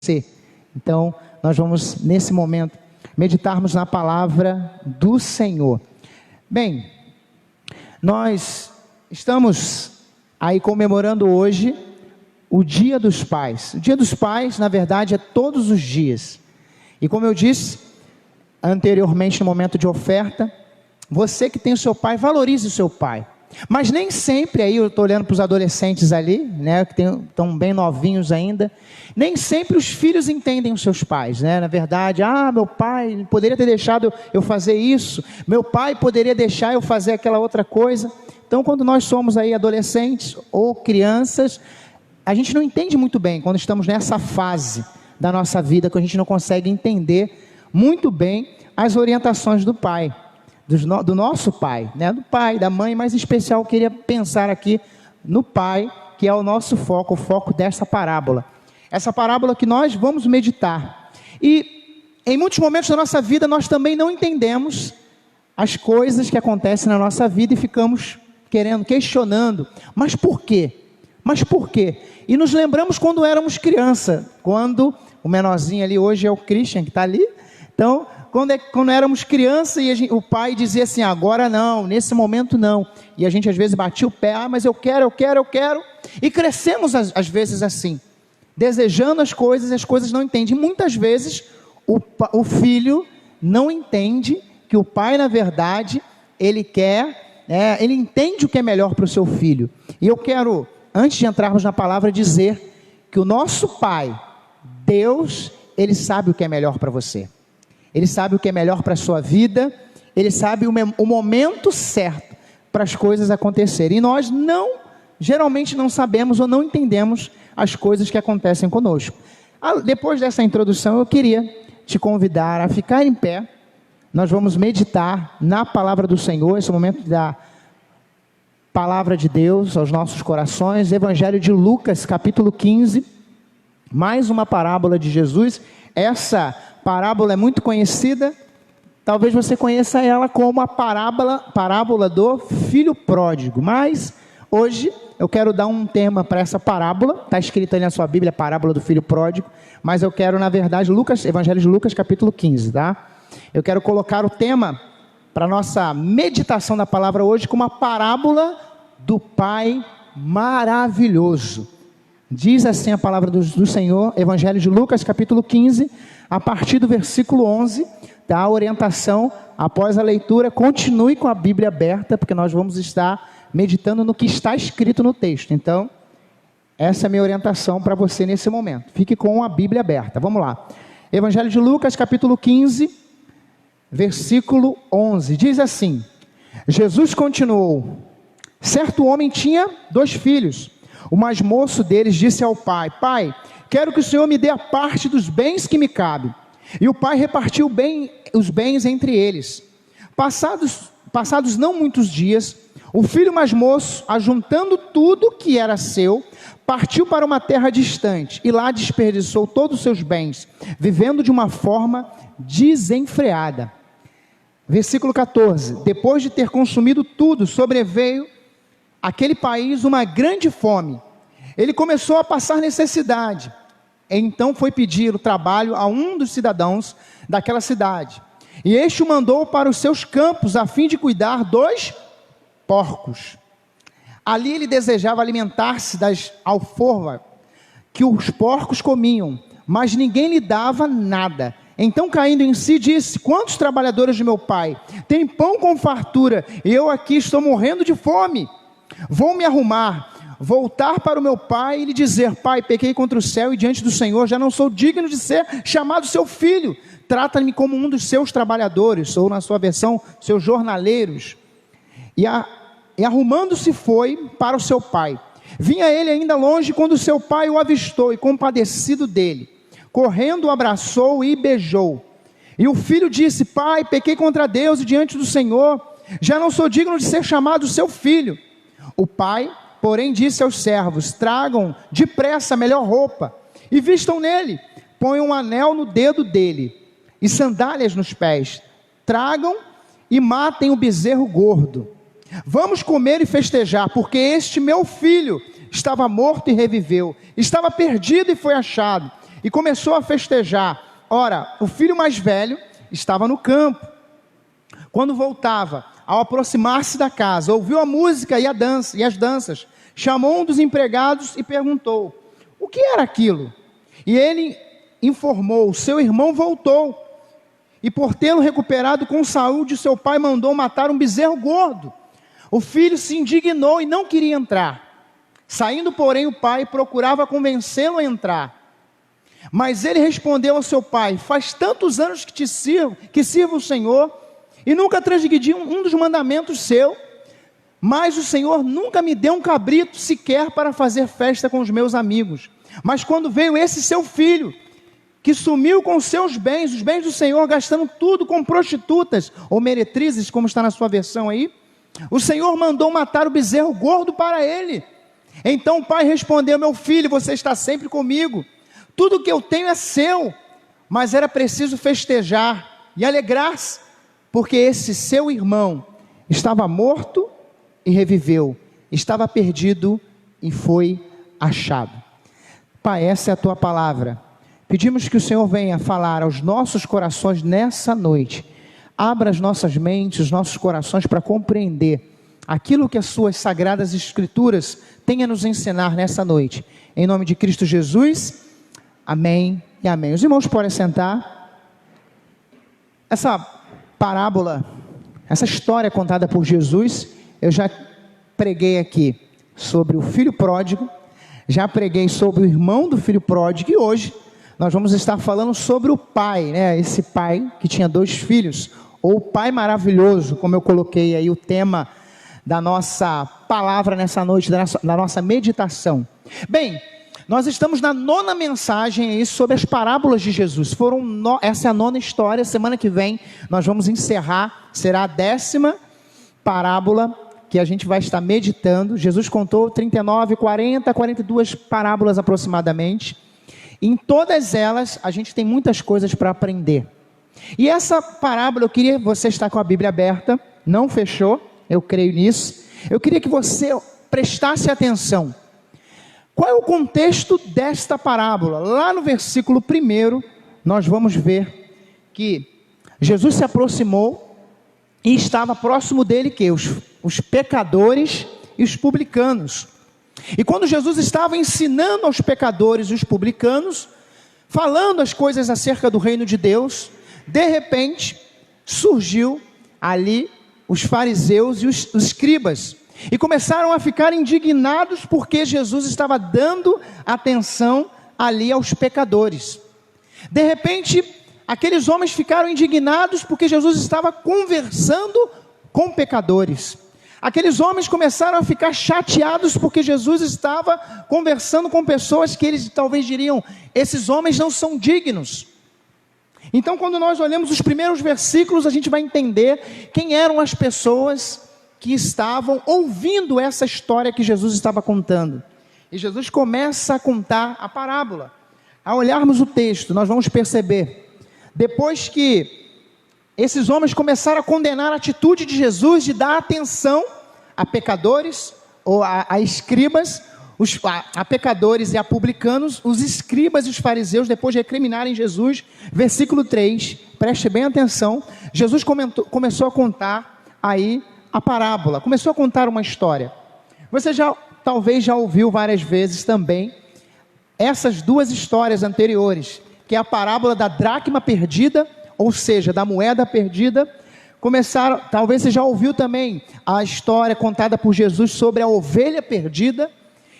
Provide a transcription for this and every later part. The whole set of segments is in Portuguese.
ser. Então, nós vamos, nesse momento, meditarmos na palavra do Senhor. Bem, nós estamos aí comemorando hoje o Dia dos Pais. O Dia dos Pais, na verdade, é todos os dias. E como eu disse anteriormente no momento de oferta, você que tem o seu pai, valorize o seu pai. Mas nem sempre, aí eu estou olhando para os adolescentes ali, né, que estão bem novinhos ainda, nem sempre os filhos entendem os seus pais, né? Na verdade, meu pai poderia ter deixado eu fazer isso, meu pai poderia deixar eu fazer aquela outra coisa. Então, quando nós somos aí adolescentes ou crianças, a gente não entende muito bem, quando estamos nessa fase da nossa vida, que a gente não consegue entender muito bem as orientações do pai. Do nosso pai, né? Do pai, da mãe, mas em especial eu queria pensar aqui no pai, que é o nosso foco, o foco dessa parábola. Essa parábola que nós vamos meditar. E em muitos momentos da nossa vida nós também não entendemos as coisas que acontecem na nossa vida e ficamos questionando, mas por quê? Mas por quê? E nos lembramos quando éramos criança, quando o menorzinho ali hoje é o Christian que está ali, então... Quando éramos crianças e o pai dizia assim, agora não, nesse momento não. E a gente às vezes batia o pé, mas eu quero. E crescemos às vezes assim, desejando as coisas não entendem. E muitas vezes o filho não entende que o pai, na verdade, ele entende o que é melhor para o seu filho. E eu quero, antes de entrarmos na palavra, dizer que o nosso pai, Deus, ele sabe o que é melhor para você. Ele sabe o que é melhor para a sua vida, Ele sabe o momento certo para as coisas acontecerem. E nós geralmente não sabemos ou não entendemos as coisas que acontecem conosco. Depois dessa introdução, eu queria te convidar a ficar em pé. Nós vamos meditar na palavra do Senhor, esse momento da palavra de Deus aos nossos corações. Evangelho de Lucas, capítulo 15, mais uma parábola de Jesus. Essa parábola é muito conhecida, talvez você conheça ela como a parábola do filho pródigo, mas hoje eu quero dar um tema para essa parábola, está escrito aí na sua Bíblia, parábola do filho pródigo, mas eu quero, na verdade, Evangelho de Lucas, capítulo 15, tá? Eu quero colocar o tema para a nossa meditação da palavra hoje como a parábola do Pai maravilhoso. Diz assim a palavra do Senhor, Evangelho de Lucas, capítulo 15, a partir do versículo 11, dá a orientação, após a leitura, continue com a Bíblia aberta, porque nós vamos estar meditando no que está escrito no texto. Então, essa é a minha orientação para você nesse momento. Fique com a Bíblia aberta. Vamos lá. Evangelho de Lucas, capítulo 15, versículo 11, diz assim: Jesus continuou: certo homem tinha 2 filhos. O mais moço deles disse ao pai: Pai, quero que o Senhor me dê a parte dos bens que me cabe. E o pai repartiu os bens entre eles. Passados não muitos dias, o filho mais moço, ajuntando tudo que era seu, partiu para uma terra distante e lá desperdiçou todos os seus bens, vivendo de uma forma desenfreada. Versículo 14: Depois de ter consumido tudo, sobreveio aquele país uma grande fome. Ele começou a passar necessidade. Então foi pedir o trabalho a um dos cidadãos daquela cidade. E este o mandou para os seus campos a fim de cuidar dos porcos. Ali ele desejava alimentar-se das alforjas que os porcos comiam, mas ninguém lhe dava nada. Então, caindo em si, disse: quantos trabalhadores de meu pai têm pão com fartura, e eu aqui estou morrendo de fome? Vou me arrumar, voltar para o meu pai e lhe dizer: Pai, pequei contra o céu e diante do Senhor, já não sou digno de ser chamado seu filho. Trata-me como um dos seus trabalhadores, ou na sua versão, seus jornaleiros. E arrumando-se foi para o seu pai. Vinha ele ainda longe quando seu pai o avistou, e compadecido dele, correndo o abraçou e beijou. E o filho disse: Pai, pequei contra Deus e diante do Senhor, já não sou digno de ser chamado seu filho. O pai, porém, disse aos servos: tragam depressa a melhor roupa e vistam nele, ponham um anel no dedo dele e sandálias nos pés, tragam e matem o bezerro gordo. Vamos comer e festejar, porque este meu filho estava morto e reviveu, estava perdido e foi achado. e começou a festejar. Ora, o filho mais velho estava no campo. Quando voltava, ao aproximar-se da casa, ouviu a música e as danças, chamou um dos empregados e perguntou: o que era aquilo? E ele informou: seu irmão voltou, e por tê-lo recuperado com saúde, seu pai mandou matar um bezerro gordo. O filho se indignou e não queria entrar. Saindo, porém, o pai procurava convencê-lo a entrar. Mas ele respondeu ao seu pai: faz tantos anos que sirvo o Senhor, e nunca transgredi um dos mandamentos seu, mas o Senhor nunca me deu um cabrito sequer para fazer festa com os meus amigos. Mas quando veio esse seu filho, que sumiu com seus bens, os bens do Senhor, gastando tudo com prostitutas, ou meretrizes, como está na sua versão aí, o Senhor mandou matar o bezerro gordo para ele. Então o pai respondeu: meu filho, você está sempre comigo, tudo que eu tenho é seu. Mas era preciso festejar e alegrar-se, porque esse seu irmão estava morto e reviveu, estava perdido e foi achado. Pai, essa é a tua palavra. Pedimos que o Senhor venha falar aos nossos corações nessa noite. Abra as nossas mentes, os nossos corações para compreender aquilo que as suas sagradas escrituras têm a nos ensinar nessa noite. Em nome de Cristo Jesus, amém e amém. Os irmãos podem sentar. Essa parábola, essa história contada por Jesus, eu já preguei aqui sobre o filho pródigo, já preguei sobre o irmão do filho pródigo, e hoje nós vamos estar falando sobre o pai, né? Esse pai que tinha 2 filhos, ou o pai maravilhoso, como eu coloquei aí o tema da nossa palavra nessa noite, da nossa meditação. Bem, nós estamos na 9ª mensagem aí sobre as parábolas de Jesus. Essa é a 9ª história. Semana que vem nós vamos encerrar, será a 10ª parábola que a gente vai estar meditando. Jesus contou 39, 40, 42 parábolas aproximadamente. Em todas elas a gente tem muitas coisas para aprender. E essa parábola, eu queria que você está com a Bíblia aberta, não fechou, eu creio nisso. Eu queria que você prestasse atenção. Qual é o contexto desta parábola? Lá no versículo 1, nós vamos ver que Jesus se aproximou e estava próximo dele que os pecadores e os publicanos. E quando Jesus estava ensinando aos pecadores e os publicanos, falando as coisas acerca do reino de Deus, de repente surgiu ali os fariseus e os escribas, e começaram a ficar indignados porque Jesus estava dando atenção ali aos pecadores. De repente, aqueles homens ficaram indignados porque Jesus estava conversando com pecadores. Aqueles homens começaram a ficar chateados porque Jesus estava conversando com pessoas que eles talvez diriam: esses homens não são dignos. Então, quando nós olhamos os primeiros versículos, a gente vai entender quem eram as pessoas que estavam ouvindo essa história que Jesus estava contando. E Jesus começa a contar a parábola. Ao olharmos o texto, nós vamos perceber, depois que esses homens começaram a condenar a atitude de Jesus de dar atenção a pecadores, ou a escribas, a pecadores e a publicanos, os escribas e os fariseus, depois de recriminarem Jesus, versículo 3, preste bem atenção, Jesus começou a contar aí a parábola, começou a contar uma história. Você talvez já ouviu várias vezes também essas 2 histórias anteriores, que é a parábola da dracma perdida, ou seja, da moeda perdida. Talvez você já ouviu também a história contada por Jesus sobre a ovelha perdida,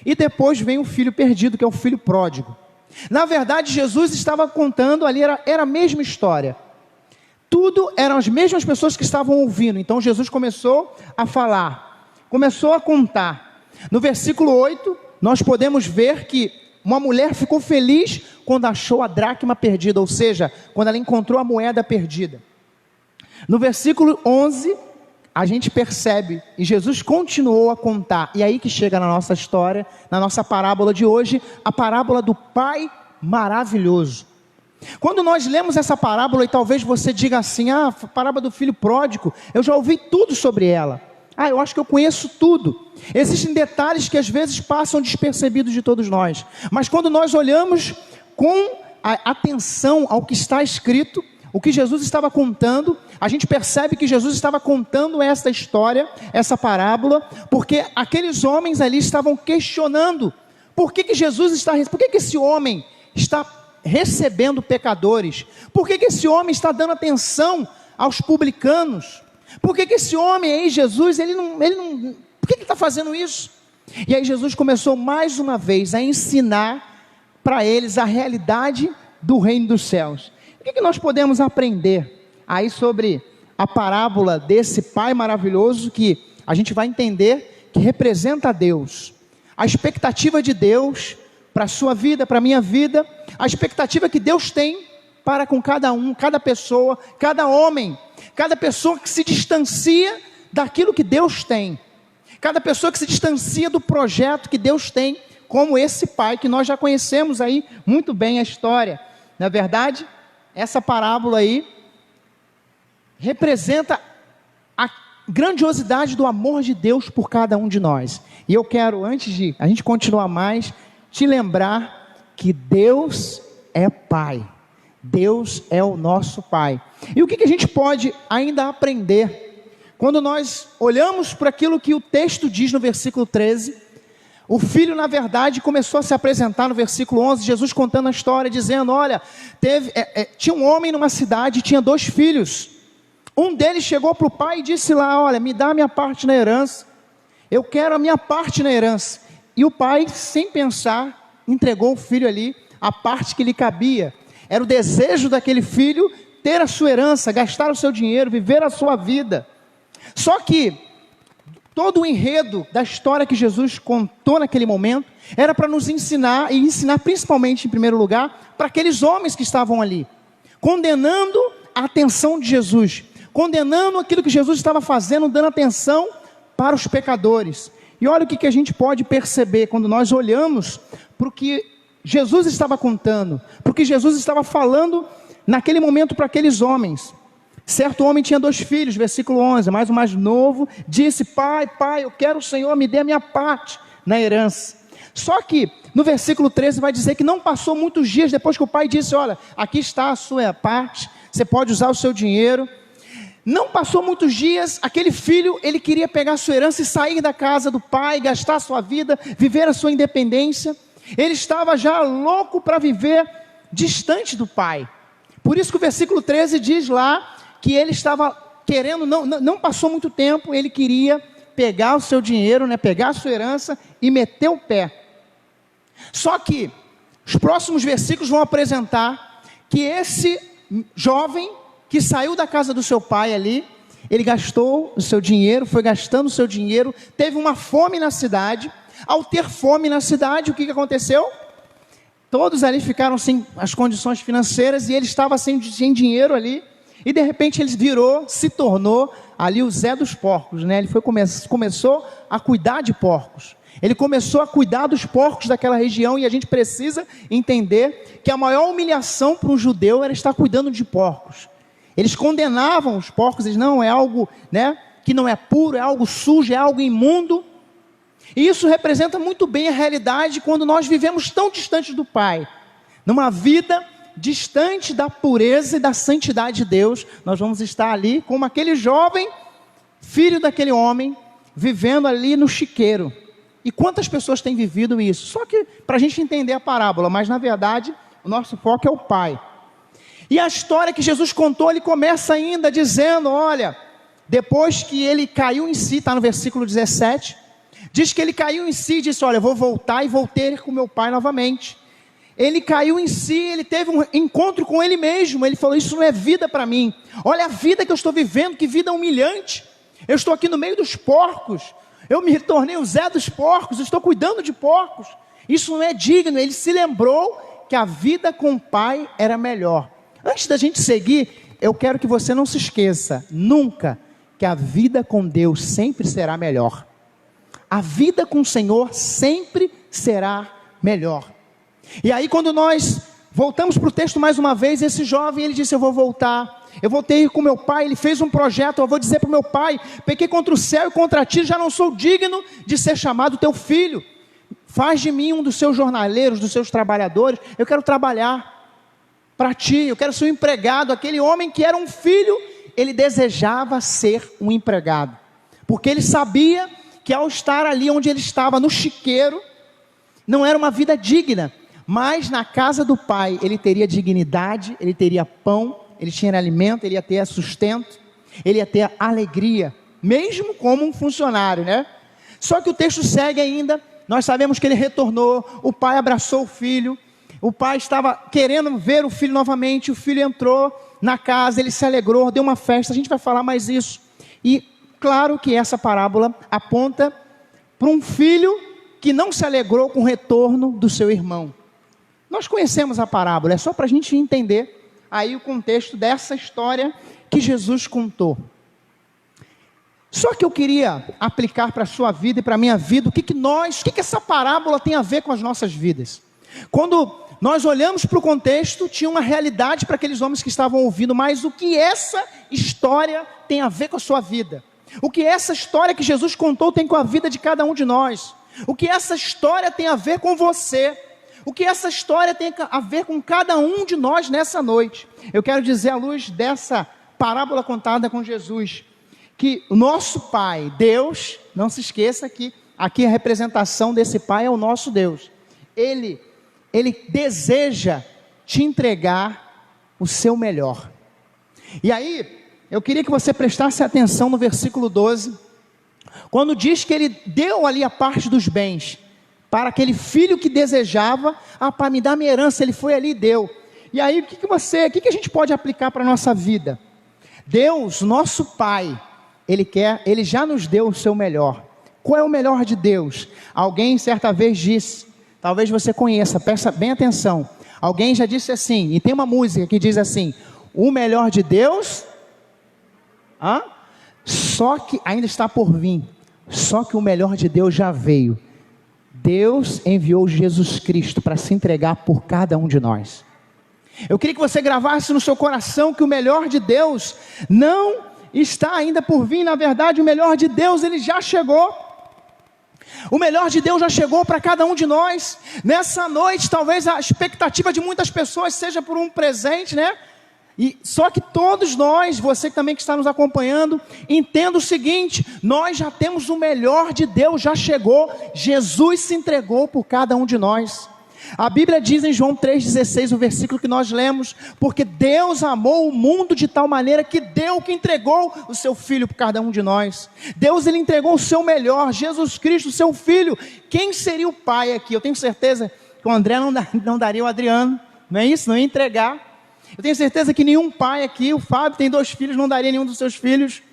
e depois vem o filho perdido, que é o filho pródigo. Na verdade, Jesus estava contando ali, era a mesma história. Tudo eram as mesmas pessoas que estavam ouvindo. Então Jesus começou a falar, começou a contar. No versículo 8, nós podemos ver que uma mulher ficou feliz quando achou a dracma perdida, ou seja, quando ela encontrou a moeda perdida. No versículo 11, a gente percebe, e Jesus continuou a contar, e aí que chega na nossa história, na nossa parábola de hoje, a parábola do Pai maravilhoso. Quando nós lemos essa parábola, e talvez você diga assim: a parábola do filho pródigo, eu já ouvi tudo sobre ela, eu acho que eu conheço tudo. Existem detalhes que às vezes passam despercebidos de todos nós, mas quando nós olhamos com atenção ao que está escrito, o que Jesus estava contando. A gente percebe que Jesus estava contando essa história, essa parábola, porque aqueles homens ali estavam questionando, por que esse homem está recebendo pecadores? Por que esse homem está dando atenção aos publicanos? Por que esse homem aí, Jesus, por que ele está fazendo isso? E aí Jesus começou mais uma vez a ensinar para eles a realidade do reino dos céus. O que nós podemos aprender aí sobre a parábola desse pai maravilhoso que a gente vai entender que representa Deus? A expectativa de Deus para a sua vida, para a minha vida, a expectativa que Deus tem para com cada um, cada pessoa, cada homem, cada pessoa que se distancia daquilo que Deus tem, cada pessoa que se distancia do projeto que Deus tem, como esse pai que nós já conhecemos aí muito bem a história. Na verdade, essa parábola aí representa a grandiosidade do amor de Deus por cada um de nós. E eu quero, antes de a gente continuar mais, te lembrar que Deus é Pai. Deus é o nosso Pai. E o que a gente pode ainda aprender quando nós olhamos para aquilo que o texto diz no versículo 13? O filho, na verdade, começou a se apresentar no versículo 11, Jesus contando a história, dizendo, olha, tinha um homem numa cidade, tinha 2 filhos. Um deles chegou para o pai e disse lá, olha, me dá a minha parte na herança. Eu quero a minha parte na herança. E o pai, sem pensar, entregou o filho ali, a parte que lhe cabia. Era o desejo daquele filho ter a sua herança, gastar o seu dinheiro, viver a sua vida. Só que todo o enredo da história que Jesus contou naquele momento era para nos ensinar, e ensinar principalmente em primeiro lugar, para aqueles homens que estavam ali, condenando a atenção de Jesus, condenando aquilo que Jesus estava fazendo, dando atenção para os pecadores. E olha o que a gente pode perceber quando nós olhamos para o que Jesus estava contando, para o que Jesus estava falando naquele momento para aqueles homens. Certo homem tinha 2 filhos, versículo 11, mas o mais novo disse, pai, eu quero o Senhor, me dê a minha parte na herança. Só que no versículo 13 vai dizer que não passou muitos dias depois que o pai disse, olha, aqui está a sua parte, você pode usar o seu dinheiro. Não passou muitos dias, aquele filho, ele queria pegar a sua herança e sair da casa do pai, gastar a sua vida, viver a sua independência. Ele estava já louco para viver distante do pai. Por isso que o versículo 13 diz lá, que ele estava querendo, não passou muito tempo, ele queria pegar o seu dinheiro, pegar a sua herança e meter o pé. Só que os próximos versículos vão apresentar que esse jovem que saiu da casa do seu pai ali, ele gastou o seu dinheiro, foi gastando o seu dinheiro, teve uma fome na cidade. Ao ter fome na cidade, o que aconteceu? Todos ali ficaram sem as condições financeiras e ele estava sem dinheiro ali. E de repente ele se tornou ali o Zé dos porcos, Ele começou a cuidar de porcos. Ele começou a cuidar dos porcos daquela região, e a gente precisa entender que a maior humilhação para um judeu era estar cuidando de porcos. Eles condenavam os porcos, eles não, é algo que não é puro, é algo sujo, é algo imundo. E isso representa muito bem a realidade quando nós vivemos tão distante do Pai, numa vida distante da pureza e da santidade de Deus. Nós vamos estar ali como aquele jovem, filho daquele homem, vivendo ali no chiqueiro. E quantas pessoas têm vivido isso? Só que para a gente entender a parábola, mas na verdade o nosso foco é o Pai. E a história que Jesus contou, ele começa ainda dizendo, olha, depois que ele caiu em si, está no versículo 17, diz que ele caiu em si e disse, olha, eu vou voltar e vou ter com meu pai novamente. Ele caiu em si, ele teve um encontro com ele mesmo, ele falou, isso não é vida para mim, olha a vida que eu estou vivendo, que vida humilhante, eu estou aqui no meio dos porcos, eu me tornei o Zé dos porcos, eu estou cuidando de porcos, isso não é digno. Ele se lembrou que a vida com o pai era melhor. Antes da gente seguir, eu quero que você não se esqueça, nunca, que a vida com Deus sempre será melhor, a vida com o Senhor sempre será melhor. E aí quando nós voltamos para o texto mais uma vez, esse jovem, ele disse, eu vou voltar, eu vou ter que ir com meu pai, ele fez um projeto, eu vou dizer para o meu pai, pequei contra o céu e contra ti, já não sou digno de ser chamado teu filho, faz de mim um dos seus jornaleiros, dos seus trabalhadores, eu quero trabalhar. para ti, eu quero ser um empregado. Aquele homem que era um filho, ele desejava ser um empregado, porque ele sabia que ao estar ali onde ele estava, no chiqueiro, não era uma vida digna, mas na casa do pai, ele teria dignidade, ele teria pão, ele tinha alimento, ele ia ter sustento, ele ia ter alegria, mesmo como um funcionário, né? Só que o texto segue ainda, nós sabemos que ele retornou, o pai abraçou o filho, o pai estava querendo ver o filho novamente, o filho entrou na casa, ele se alegrou, deu uma festa, a gente vai falar mais isso. E claro que essa parábola aponta para um filho que não se alegrou com o retorno do seu irmão. Nós conhecemos a parábola, é só para a gente entender aí o contexto dessa história que Jesus contou. Só que eu queria aplicar para a sua vida e para a minha vida, o que essa parábola tem a ver com as nossas vidas. Quando nós olhamos para o contexto, tinha uma realidade para aqueles homens que estavam ouvindo, mas o que essa história tem a ver com a sua vida? O que essa história que Jesus contou tem com a vida de cada um de nós? O que essa história tem a ver com você? O que essa história tem a ver com cada um de nós nessa noite? Eu quero dizer, à luz dessa parábola contada com Jesus, que o nosso Pai, Deus, não se esqueça que aqui a representação desse Pai é o nosso Deus. Ele deseja te entregar o seu melhor. E aí, eu queria que você prestasse atenção no versículo 12, quando diz que ele deu ali a parte dos bens, para aquele filho que desejava, para me dar minha herança, ele foi ali e deu. E aí, o que a gente pode aplicar para a nossa vida? Deus, nosso Pai, Ele já nos deu o seu melhor. Qual é o melhor de Deus? Alguém certa vez disse, talvez você conheça, presta bem atenção. Alguém já disse assim, e tem uma música que diz assim: o melhor de Deus, só que ainda está por vir, só que o melhor de Deus já veio. Deus enviou Jesus Cristo para se entregar por cada um de nós. Eu queria que você gravasse no seu coração que o melhor de Deus não está ainda por vir. Na verdade, o melhor de Deus, ele já chegou. O melhor de Deus já chegou para cada um de nós. Nessa noite, talvez a expectativa de muitas pessoas seja por um presente, né? E só que todos nós, você também que está nos acompanhando, entenda o seguinte: nós já temos o melhor de Deus, já chegou. Jesus se entregou por cada um de nós. A Bíblia diz em João 3,16, o versículo que nós lemos: porque Deus amou o mundo de tal maneira que entregou o seu Filho por cada um de nós. Deus, ele entregou o seu melhor, Jesus Cristo, o seu Filho. Quem seria o pai aqui? Eu tenho certeza que o André não daria o Adriano, não é isso? Não ia entregar. Eu tenho certeza que nenhum pai aqui, o Fábio tem 2 filhos, não daria nenhum dos seus filhos.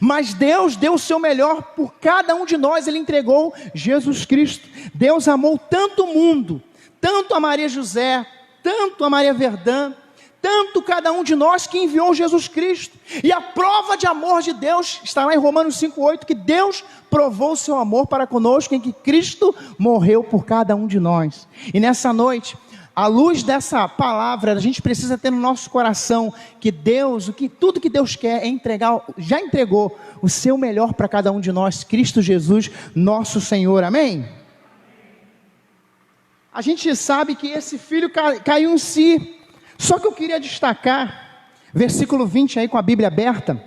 Mas Deus deu o seu melhor por cada um de nós, ele entregou Jesus Cristo. Deus amou tanto o mundo, tanto a Maria José, tanto a Maria Verdã, tanto cada um de nós, que enviou Jesus Cristo. E a prova de amor de Deus está lá em Romanos 5,8, que Deus provou o seu amor para conosco em que Cristo morreu por cada um de nós. E nessa noite, à luz dessa palavra, a gente precisa ter no nosso coração que Deus, tudo que Deus quer é entregar, já entregou o seu melhor para cada um de nós, Cristo Jesus, nosso Senhor, amém? A gente sabe que esse filho caiu em si, só que eu queria destacar, versículo 20 aí com a Bíblia aberta,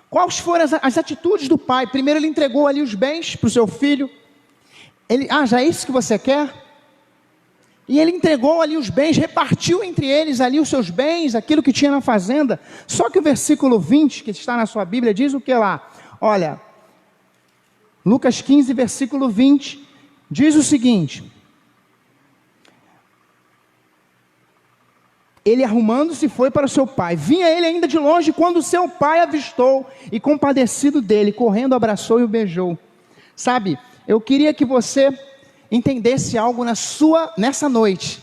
quais foram as atitudes do pai. Primeiro ele entregou ali os bens para o seu filho, já é isso que você quer? E ele entregou ali os bens, repartiu entre eles ali os seus bens, aquilo que tinha na fazenda. Só que o versículo 20, que está na sua Bíblia, diz o que lá? Olha, Lucas 15, versículo 20, diz o seguinte: ele arrumando-se foi para o seu pai. Vinha ele ainda de longe, quando o seu pai avistou, e compadecido dele, correndo, abraçou e o beijou. Sabe, eu queria que você entendesse algo nessa noite.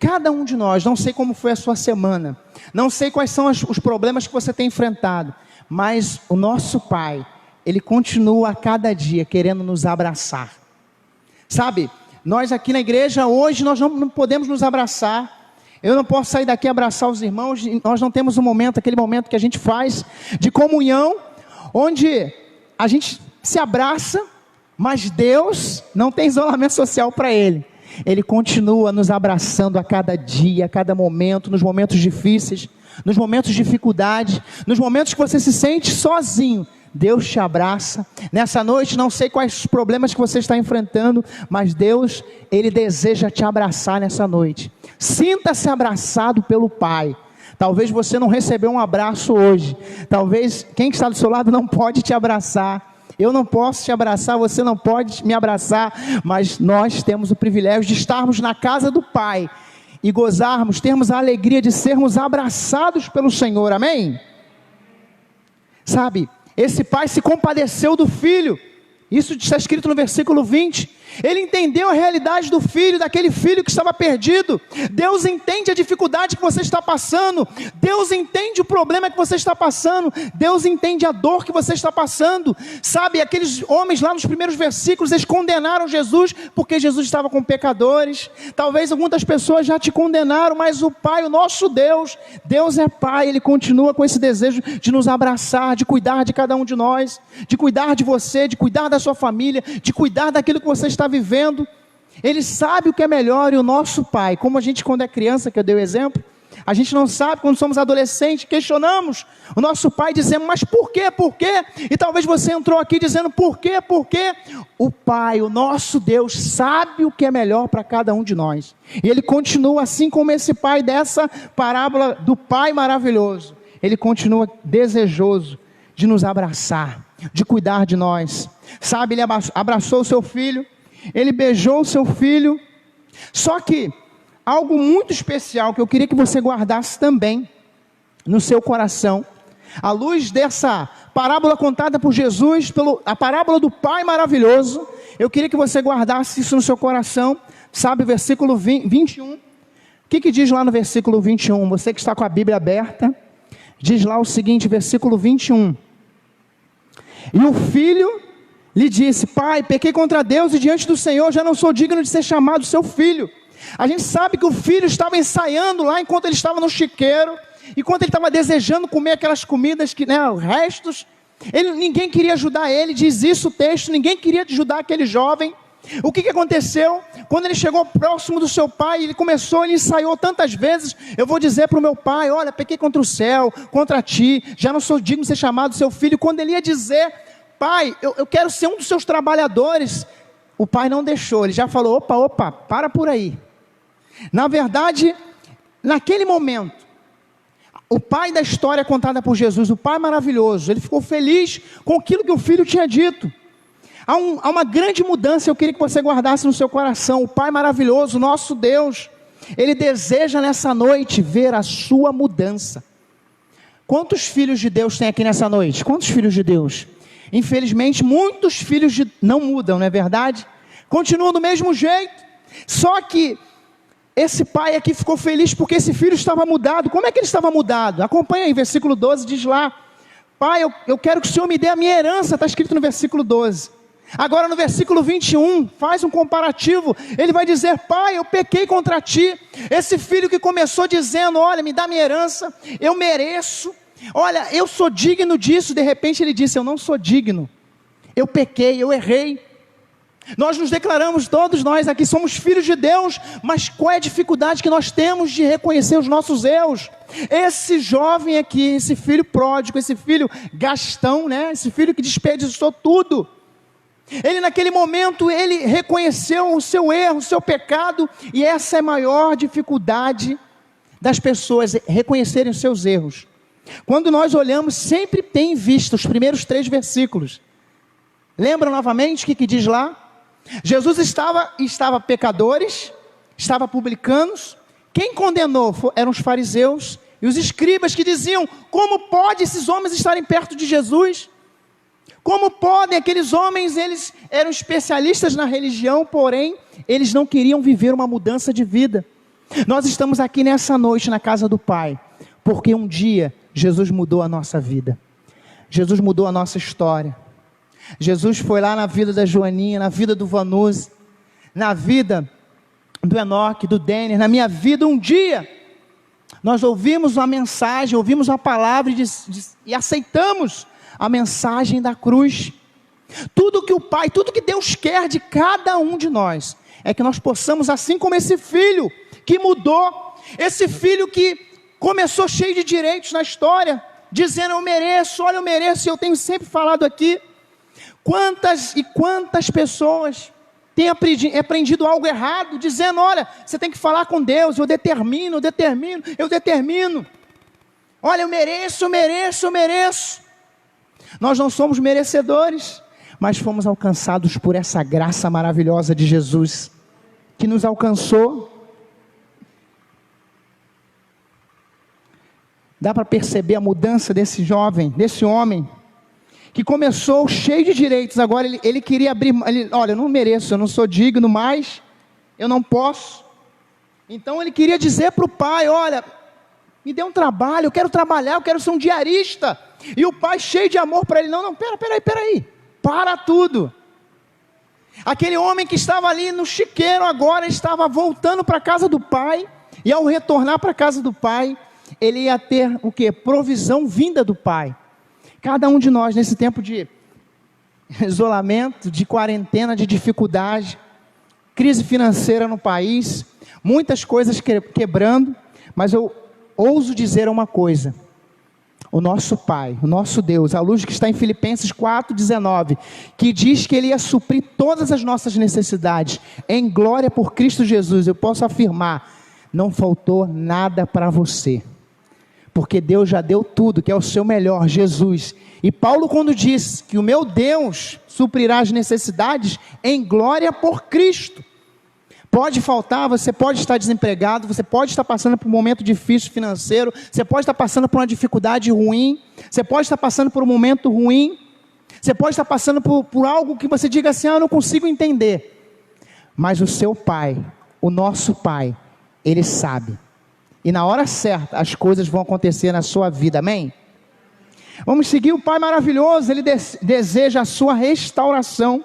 Cada um de nós, não sei como foi a sua semana, não sei quais são os problemas que você tem enfrentado, mas o nosso Pai, Ele continua a cada dia querendo nos abraçar. Sabe, nós aqui na igreja hoje, nós não podemos nos abraçar. Eu não posso sair daqui e abraçar os irmãos. Nós não temos aquele momento que a gente faz de comunhão, onde a gente se abraça, mas Deus não tem isolamento social para Ele. Ele continua nos abraçando a cada dia, a cada momento, nos momentos difíceis, nos momentos de dificuldade, nos momentos que você se sente sozinho. Deus te abraça. Nessa noite, não sei quais os problemas que você está enfrentando, mas Deus, Ele deseja te abraçar nessa noite. Sinta-se abraçado pelo Pai. Talvez você não recebeu um abraço hoje. Talvez quem está do seu lado não pode te abraçar. Eu não posso te abraçar, você não pode me abraçar, mas nós temos o privilégio de estarmos na casa do Pai e gozarmos, termos a alegria de sermos abraçados pelo Senhor, amém? Sabe, esse pai se compadeceu do filho, isso está escrito no versículo 20, ele entendeu a realidade do filho, daquele filho que estava perdido. Deus entende a dificuldade que você está passando, Deus entende o problema que você está passando, Deus entende a dor que você está passando. Sabe, aqueles homens lá nos primeiros versículos, eles condenaram Jesus, porque Jesus estava com pecadores. Talvez algumas pessoas já te condenaram, mas o Pai, o nosso Deus, Deus é Pai, Ele continua com esse desejo de nos abraçar, de cuidar de cada um de nós, de cuidar de você, de cuidar da sua família, de cuidar daquilo que você está vivendo. Ele sabe o que é melhor. E o nosso Pai, como a gente quando é criança, que eu dei o exemplo, a gente não sabe, quando somos adolescentes, questionamos o nosso Pai, dizemos, mas por quê, por quê? E talvez você entrou aqui dizendo, por quê, por quê? O Pai, o nosso Deus, sabe o que é melhor para cada um de nós, e Ele continua assim como esse Pai dessa parábola do Pai maravilhoso, Ele continua desejoso de nos abraçar, de cuidar de nós. Sabe, Ele abraçou o seu filho, Ele beijou o seu filho. Só que algo muito especial que eu queria que você guardasse também no seu coração, à luz dessa parábola contada por Jesus, a parábola do Pai maravilhoso, eu queria que você guardasse isso no seu coração. Sabe, versículo 21, o que diz lá no versículo 21? Você que está com a Bíblia aberta, diz lá o seguinte, versículo 21, e o filho lhe disse, pai, pequei contra Deus e diante do Senhor, já não sou digno de ser chamado seu filho. A gente sabe que o filho estava ensaiando lá, enquanto ele estava no chiqueiro, enquanto ele estava desejando comer aquelas comidas, que, né, os restos, ninguém queria ajudar ele, diz isso o texto, ninguém queria ajudar aquele jovem. O que aconteceu? Quando ele chegou próximo do seu pai, ele ensaiou tantas vezes, eu vou dizer para o meu pai, olha, pequei contra o céu, contra ti, já não sou digno de ser chamado seu filho. Quando ele ia dizer, pai, eu quero ser um dos seus trabalhadores, o pai não deixou, ele já falou, opa, para por aí. Na verdade, naquele momento, o pai da história contada por Jesus, o Pai maravilhoso, ele ficou feliz com aquilo que o filho tinha dito. Há uma grande mudança, eu queria que você guardasse no seu coração. O Pai maravilhoso, nosso Deus, Ele deseja nessa noite ver a sua mudança. Quantos filhos de Deus tem aqui nessa noite? Quantos filhos de Deus? Infelizmente, muitos filhos não mudam, não é verdade? Continuam do mesmo jeito. Só que esse pai aqui ficou feliz porque esse filho estava mudado. Como é que ele estava mudado? Acompanha aí, versículo 12, diz lá, pai, eu quero que o Senhor me dê a minha herança, está escrito no versículo 12. Agora no versículo 21, faz um comparativo, ele vai dizer, pai, eu pequei contra ti. Esse filho que começou dizendo, olha, me dá minha herança, eu mereço, olha, eu sou digno disso, de repente ele disse, eu não sou digno, eu pequei, eu errei. Nós nos declaramos, todos nós aqui somos filhos de Deus, mas qual é a dificuldade que nós temos de reconhecer os nossos erros? Esse jovem aqui, esse filho pródigo, esse filho gastão, né? Esse filho que desperdiçou tudo, ele naquele momento, ele reconheceu o seu erro, o seu pecado, e essa é a maior dificuldade das pessoas, reconhecerem os seus erros. Quando nós olhamos, sempre tem em vista os primeiros 3 versículos. Lembra novamente o que diz lá? Jesus estava pecadores, estava publicanos. Quem condenou eram os fariseus e os escribas, que diziam, como pode esses homens estarem perto de Jesus? Como podem? Aqueles homens, eles eram especialistas na religião, porém, eles não queriam viver uma mudança de vida. Nós estamos aqui nessa noite na casa do Pai, porque um dia Jesus mudou a nossa vida. Jesus mudou a nossa história. Jesus foi lá na vida da Joaninha, na vida do Vanuzi, na vida do Enoque, do Denner, na minha vida. Um dia, nós ouvimos uma mensagem, ouvimos uma palavra e aceitamos a mensagem da cruz. Tudo que o Pai, tudo que Deus quer de cada um de nós, é que nós possamos, assim como esse filho que mudou, esse filho que começou cheio de direitos na história, dizendo: eu mereço, olha, eu mereço. Eu tenho sempre falado aqui, quantas e quantas pessoas têm aprendido algo errado, dizendo: olha, você tem que falar com Deus, eu determino. Olha, eu mereço. Nós não somos merecedores, mas fomos alcançados por essa graça maravilhosa de Jesus, que nos alcançou. Dá para perceber a mudança desse jovem, desse homem, que começou cheio de direitos. Agora ele queria abrir, olha, eu não mereço, eu não sou digno mais, eu não posso. Então ele queria dizer para o pai: olha, me dê um trabalho, eu quero trabalhar, eu quero ser um diarista. E o pai, cheio de amor para ele: não, peraí, para tudo. Aquele homem que estava ali no chiqueiro, agora estava voltando para a casa do pai, e ao retornar para a casa do pai, ele ia ter o quê? Provisão vinda do pai. Cada um de nós, nesse tempo de isolamento, de quarentena, de dificuldade, crise financeira no país, muitas coisas quebrando, mas eu ouso dizer uma coisa: o nosso Pai, o nosso Deus, à luz que está em Filipenses 4,19, que diz que Ele ia suprir todas as nossas necessidades, em glória por Cristo Jesus, eu posso afirmar, não faltou nada para você, porque Deus já deu tudo, que é o seu melhor, Jesus. E Paulo, quando diz que o meu Deus suprirá as necessidades, em glória por Cristo. Pode faltar, você pode estar desempregado, você pode estar passando por um momento difícil financeiro, você pode estar passando por uma dificuldade ruim, você pode estar passando por um momento ruim, você pode estar passando por algo que você diga assim: eu não consigo entender. Mas o seu Pai, o nosso Pai, Ele sabe. E na hora certa, as coisas vão acontecer na sua vida, amém? Vamos seguir o Pai maravilhoso, Ele deseja a sua restauração.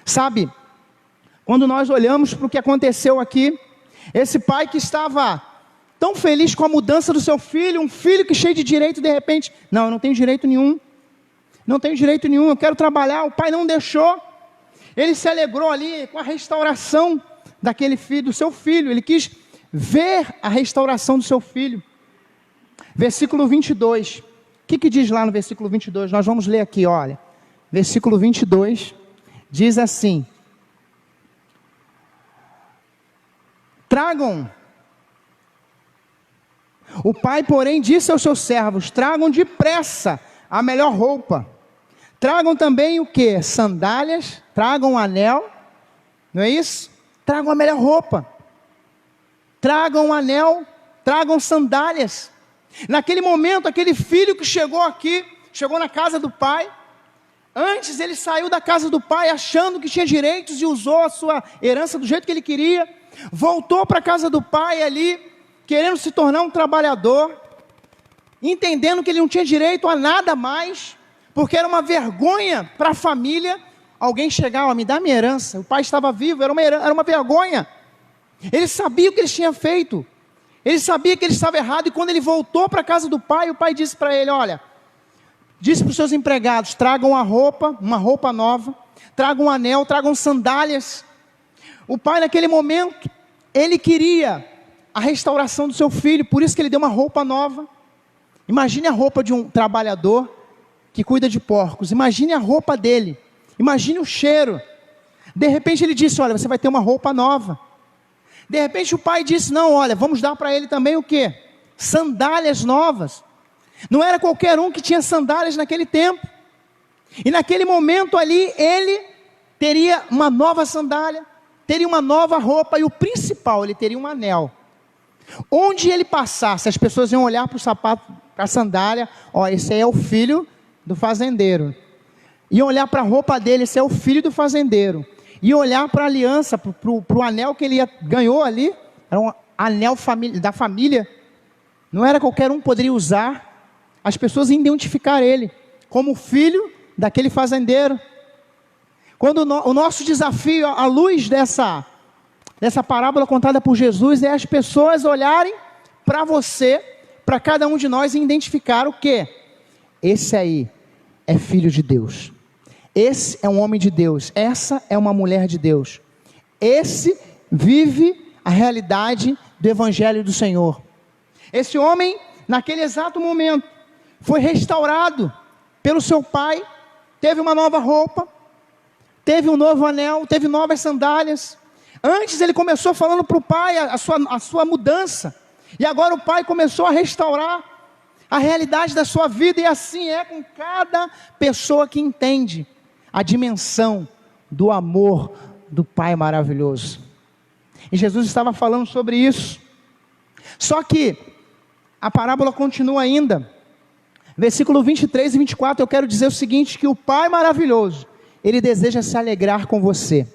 Sabe, quando nós olhamos para o que aconteceu aqui, esse pai que estava tão feliz com a mudança do seu filho, um filho que cheio de direito, de repente: não, eu não tenho direito nenhum, eu quero trabalhar. O pai não deixou. Ele se alegrou ali com a restauração daquele filho, do seu filho. Ele quis ver a restauração do seu filho. Versículo 22, o que diz lá no versículo 22? Nós vamos ler aqui, olha, versículo 22, diz assim: tragam. O pai, porém, disse aos seus servos: tragam depressa a melhor roupa, tragam também o que? Sandálias, tragam um anel, não é isso? Tragam a melhor roupa, tragam um anel, tragam sandálias. Naquele momento, aquele filho que chegou aqui, chegou na casa do pai, antes ele saiu da casa do pai achando que tinha direitos e usou a sua herança do jeito que ele queria, voltou para a casa do pai ali, querendo se tornar um trabalhador, entendendo que ele não tinha direito a nada mais, porque era uma vergonha para a família alguém chegar: ó, me dá minha herança. O pai estava vivo, era uma vergonha. Ele sabia o que ele tinha feito, ele sabia que ele estava errado, e quando ele voltou para a casa do pai, o pai disse para ele: olha, disse para os seus empregados: tragam uma roupa nova, tragam um anel, tragam sandálias. O pai, naquele momento, ele queria a restauração do seu filho, por isso que ele deu uma roupa nova. Imagine a roupa de um trabalhador que cuida de porcos, imagine a roupa dele, imagine o cheiro. De repente ele disse: olha, você vai ter uma roupa nova. De repente o pai disse: não, olha, vamos dar para ele também o quê? Sandálias novas. Não era qualquer um que tinha sandálias naquele tempo. E naquele momento ali, ele teria uma nova sandália, teria uma nova roupa, e o principal, ele teria um anel. Onde ele passasse, as pessoas iam olhar para o sapato, para a sandália: ó, esse aí é o filho do fazendeiro. Iam olhar para a roupa dele: esse é o filho do fazendeiro. E olhar para a aliança, para o anel que ele ganhou ali, era um anel da família, não era qualquer um que poderia usar. As pessoas iam identificar ele como filho daquele fazendeiro. Quando o nosso desafio, à luz dessa parábola contada por Jesus, é as pessoas olharem para você, para cada um de nós, e identificar o quê? Esse aí é filho de Deus. Esse é um homem de Deus, essa é uma mulher de Deus. esse vive a realidade do Evangelho do Senhor. Esse homem, naquele exato momento, foi restaurado pelo seu pai, teve uma nova roupa, teve um novo anel, teve novas sandálias. Antes ele começou falando para o pai a sua mudança, e agora o pai começou a restaurar a realidade da sua vida, e assim é com cada pessoa que entende a dimensão do amor do Pai maravilhoso. E Jesus estava falando sobre isso. Só que a parábola continua ainda. Versículo 23 e 24, eu quero dizer o seguinte, que o Pai maravilhoso, Ele deseja se alegrar com você.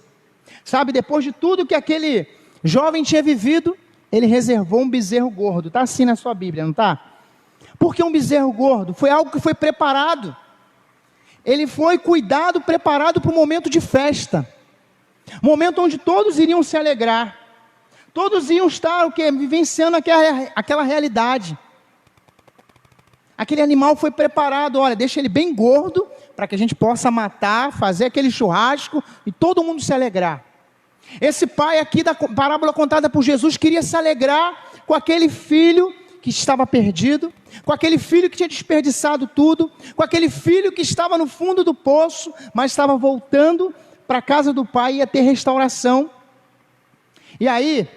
Sabe, depois de tudo que aquele jovem tinha vivido, ele reservou um bezerro gordo. Está assim na sua Bíblia, não está? Por que um bezerro gordo? Foi algo que foi preparado. Ele foi cuidado, preparado para um momento de festa. Momento onde todos iriam se alegrar. Todos iam estar vivenciando aquela realidade. Aquele animal foi preparado, olha, deixa ele bem gordo, para que a gente possa matar, fazer aquele churrasco e todo mundo se alegrar. Esse pai aqui da parábola contada por Jesus queria se alegrar com aquele filho que estava perdido, com aquele filho que tinha desperdiçado tudo, com aquele filho que estava no fundo do poço, mas estava voltando para a casa do pai e ia ter restauração. E aí,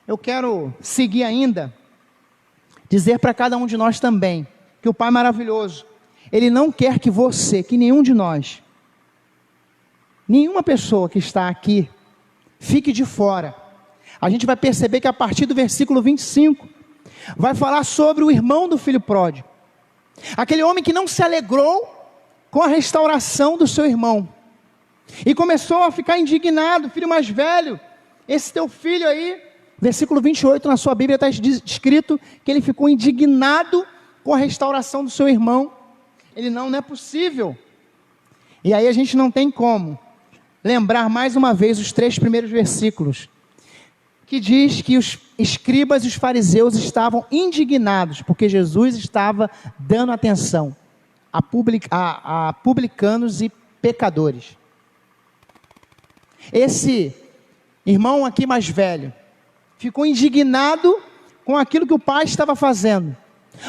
eu quero seguir ainda, dizer para cada um de nós também, que o Pai maravilhoso, Ele não quer que você, que nenhum de nós, nenhuma pessoa que está aqui, fique de fora. A gente vai perceber que a partir do versículo 25, vai falar sobre o irmão do filho pródigo. Aquele homem que não se alegrou com a restauração do seu irmão. E começou a ficar indignado, filho mais velho, esse teu filho aí, versículo 28 na sua Bíblia está escrito que ele ficou indignado com a restauração do seu irmão. Ele não é possível. E aí a gente não tem como lembrar mais uma vez os 3 primeiros versículos, que diz que os escribas e os fariseus estavam indignados, porque Jesus estava dando atenção a publicanos e pecadores. Esse irmão aqui mais velho, ficou indignado com aquilo que o pai estava fazendo.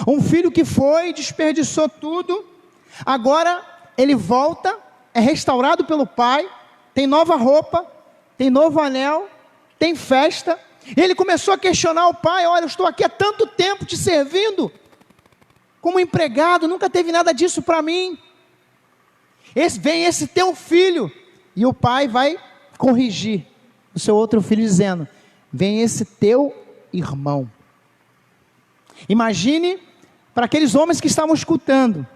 Um filho que foi, desperdiçou tudo, agora ele volta, é restaurado pelo pai, tem nova roupa, tem novo anel, tem festa, e ele começou a questionar o pai, olha, eu estou aqui há tanto tempo te servindo, como empregado, nunca teve nada disso para mim, vem esse teu filho, e o pai vai corrigir o seu outro filho dizendo, vem esse teu irmão. Imagine para aqueles homens que estavam escutando,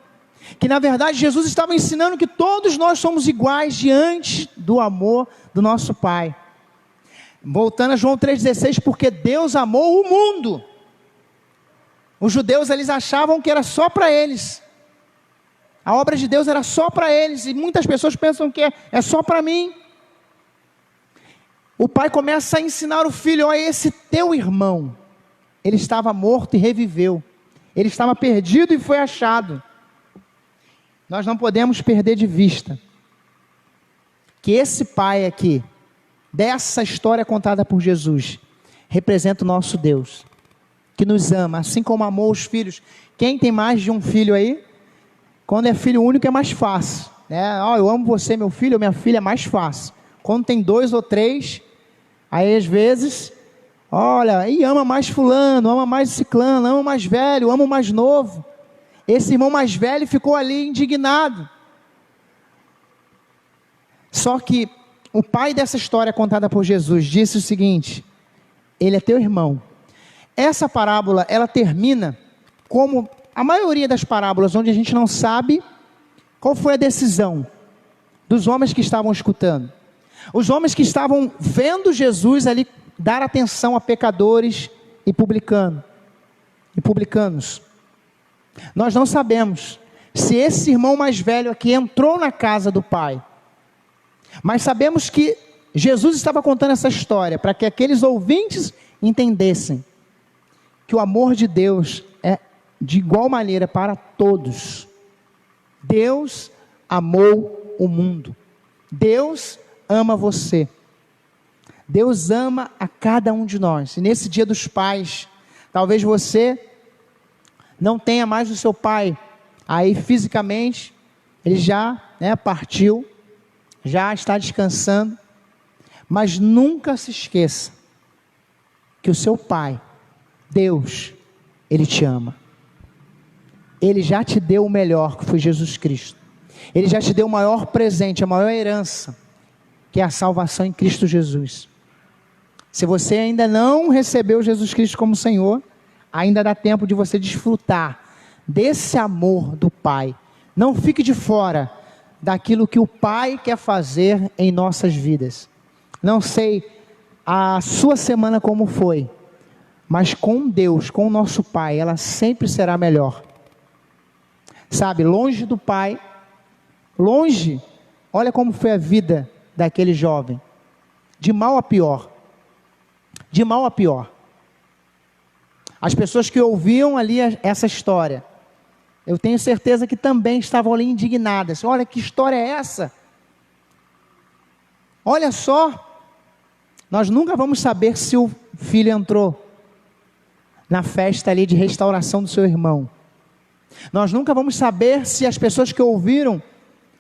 que na verdade Jesus estava ensinando que todos nós somos iguais diante do amor do nosso Pai. Voltando a João 3,16, porque Deus amou o mundo. Os judeus, eles achavam que era só para eles. A obra de Deus era só para eles, e muitas pessoas pensam que é só para mim. O pai começa a ensinar o filho, olha, esse teu irmão, ele estava morto e reviveu. Ele estava perdido e foi achado. Nós não podemos perder de vista que esse pai aqui, dessa história contada por Jesus, representa o nosso Deus, que nos ama, assim como amou os filhos. Quem tem mais de um filho aí? Quando é filho único é mais fácil, né? Oh, eu amo você, meu filho ou minha filha, é mais fácil. Quando tem 2 ou 3, aí às vezes, olha, e ama mais fulano, ama mais ciclano, ama mais velho, ama o mais novo. Esse irmão mais velho ficou ali indignado. Só que o pai dessa história contada por Jesus disse o seguinte, ele é teu irmão. Essa parábola, ela termina como a maioria das parábolas, onde a gente não sabe qual foi a decisão dos homens que estavam escutando. Os homens que estavam vendo Jesus ali dar atenção a pecadores e publicanos. Nós não sabemos se esse irmão mais velho aqui entrou na casa do pai. Mas sabemos que Jesus estava contando essa história para que aqueles ouvintes entendessem que o amor de Deus é de igual maneira para todos. Deus amou o mundo. Deus ama você. Deus ama a cada um de nós. E nesse dia dos pais, talvez você não tenha mais o seu pai aí fisicamente, ele já partiu, já está descansando, mas nunca se esqueça que o seu pai, Deus, ele te ama. Ele já te deu o melhor, que foi Jesus Cristo. Ele já te deu o maior presente, a maior herança, que é a salvação em Cristo Jesus. Se você ainda não recebeu Jesus Cristo como Senhor, ainda dá tempo de você desfrutar desse amor do Pai. Não fique de fora daquilo que o Pai quer fazer em nossas vidas. Não sei a sua semana como foi, mas com Deus, com o nosso Pai, ela sempre será melhor. Sabe, longe do Pai, longe, olha como foi a vida daquele jovem, de mal a pior. De mal a pior. As pessoas que ouviam ali essa história, eu tenho certeza que também estavam ali indignadas. Olha que história é essa? Olha só, nós nunca vamos saber se o filho entrou na festa ali de restauração do seu irmão. Nós nunca vamos saber se as pessoas que ouviram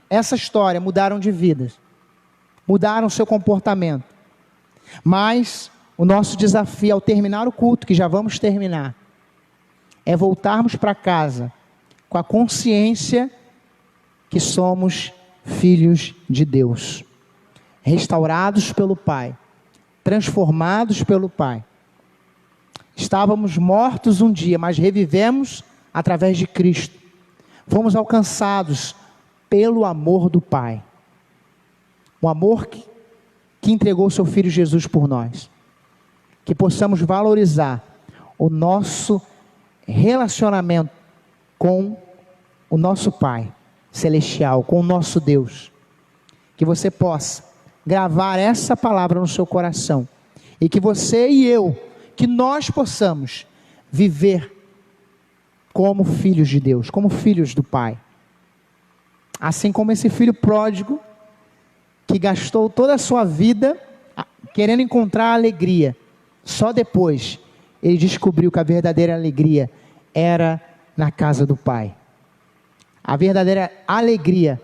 essa história mudaram de vida, mudaram seu comportamento. Mas o nosso desafio ao terminar o culto, que já vamos terminar, é voltarmos para casa com a consciência que somos filhos de Deus, restaurados pelo Pai, transformados pelo Pai. Estávamos mortos um dia, mas revivemos através de Cristo. Fomos alcançados pelo amor do Pai, o amor que entregou o seu Filho Jesus por nós. Que possamos valorizar o nosso relacionamento com o nosso Pai Celestial, com o nosso Deus. Que você possa gravar essa palavra no seu coração. E que você e eu, que nós possamos viver como filhos de Deus, como filhos do Pai. Assim como esse filho pródigo, que gastou toda a sua vida querendo encontrar alegria. Só depois ele descobriu que a verdadeira alegria era na casa do Pai. A verdadeira alegria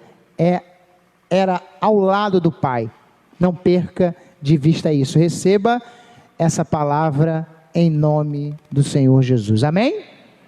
era ao lado do Pai. Não perca de vista isso. Receba essa palavra em nome do Senhor Jesus. Amém?